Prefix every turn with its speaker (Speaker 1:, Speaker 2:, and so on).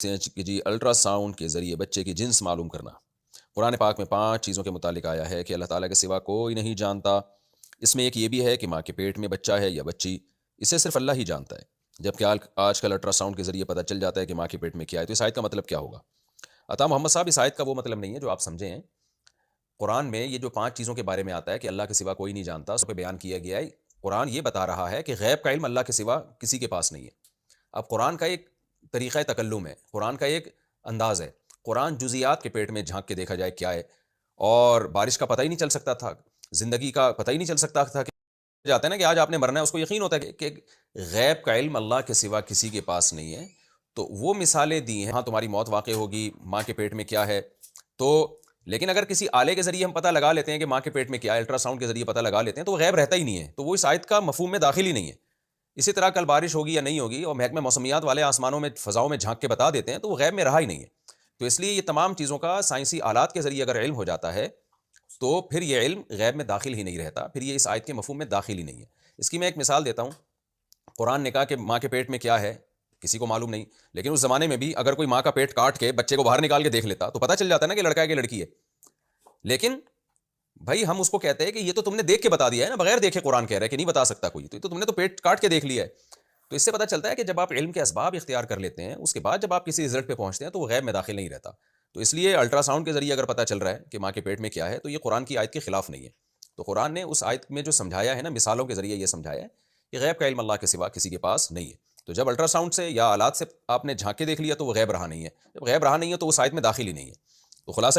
Speaker 1: ہیں کہ جی ultra sound کے ذریعے بچے کی جنس معلوم کرنا۔ قرآن پاک میں 5 چیزوں کے متعلق آیا ہے کہ اللہ تعالیٰ کے سوا کوئی نہیں جانتا۔ اس میں ایک یہ بھی ہے کہ ماں کے پیٹ میں بچہ ہے یا بچی، اسے صرف اللہ ہی جانتا ہے، جبکہ آج کل الٹرا ساؤنڈ کے ذریعے پتہ چل جاتا ہے کہ ماں کے پیٹ میں کیا ہے۔ تو اس آیت کا مطلب کیا ہوگا؟ عطا محمد صاحب، اس آیت کا وہ مطلب نہیں ہے جو آپ سمجھے ہیں۔ قرآن میں یہ جو 5 چیزوں کے بارے میں آتا ہے کہ اللہ کے سوا کوئی نہیں جانتا، اس پہ بیان کیا گیا ہے۔ قرآن یہ بتا رہا ہے کہ غیب کا علم اللہ کے سوا کسی کے پاس نہیں ہے۔ اب قرآن کا ایک طریقہ تکلم ہے، قرآن کا ایک انداز ہے۔ قرآن جزیات کے پیٹ میں جھانک کے دیکھا جائے کیا ہے، اور بارش کا پتہ ہی نہیں چل سکتا تھا، زندگی کا پتہ ہی نہیں چل سکتا تھا کہ جاتا ہے نا کہ آج آپ نے مرنا ہے، اس کو یقین ہوتا ہے کہ غیب کا علم اللہ کے سوا کسی کے پاس نہیں ہے۔ تو وہ مثالیں دی ہیں، ہاں تمہاری موت واقع ہوگی، ماں کے پیٹ میں کیا ہے، تو لیکن اگر کسی آلے کے ذریعے ہم پتہ لگا لیتے ہیں کہ ماں کے پیٹ میں کیا ہے، الٹرا ساؤنڈ کے ذریعے پتہ لگا لیتے ہیں، تو وہ غیب رہتا ہی نہیں ہے، تو وہ اس آیت کا مفہوم میں داخل ہی نہیں ہے۔ اسی طرح کل بارش ہوگی یا نہیں ہوگی، اور محکمہ موسمیات والے آسمانوں میں فضاؤں میں جھانک کے بتا دیتے ہیں، تو وہ غیب میں رہا ہی نہیں ہے۔ تو اس لیے یہ تمام چیزوں کا سائنسی آلات کے ذریعے اگر علم ہو جاتا ہے تو پھر یہ علم غیب میں داخل ہی نہیں رہتا، پھر یہ اس آیت کے مفہوم میں داخل ہی نہیں ہے۔ اس کی میں ایک مثال دیتا ہوں۔ قرآن نے کہا کہ ماں کے پیٹ میں کیا ہے کسی کو معلوم نہیں، لیکن اس زمانے میں بھی اگر کوئی ماں کا پیٹ کاٹ کے بچے کو باہر نکال کے دیکھ لیتا تو پتہ چل جاتا نا کہ لڑکا ہے کہ لڑکی ہے۔ لیکن بھائی ہم اس کو کہتے ہیں کہ یہ تو تم نے دیکھ کے بتا دیا ہے نا، بغیر دیکھے قرآن کہہ رہا ہے کہ نہیں بتا سکتا کوئی، تو تم نے تو پیٹ کاٹ کے دیکھ لیا ہے۔ تو اس سے پتہ چلتا ہے کہ جب آپ علم کے اسباب اختیار کر لیتے ہیں، اس کے بعد جب آپ کسی رزلٹ پہ پہنچتے ہیں تو وہ غیب میں داخل نہیں رہتا۔ تو اس لیے الٹرا ساؤنڈ کے ذریعے اگر پتہ چل رہا ہے کہ ماں کے پیٹ میں کیا ہے تو یہ قرآن کی آیت کے خلاف نہیں ہے۔ تو قرآن نے اس آیت میں جو سمجھایا ہے نا، مثالوں کے ذریعے یہ سمجھایا ہے کہ غیب کا علم اللہ کے سوا کسی کے پاس نہیں ہے۔ تو جب الٹرا ساؤنڈ سے یا آلات سے آپ نے جھانک کے دیکھ لیا تو وہ غیب رہا نہیں ہے، جب غیب رہا نہیں ہے تو اس آیت میں داخل ہی نہیں ہے۔ تو خلاصہ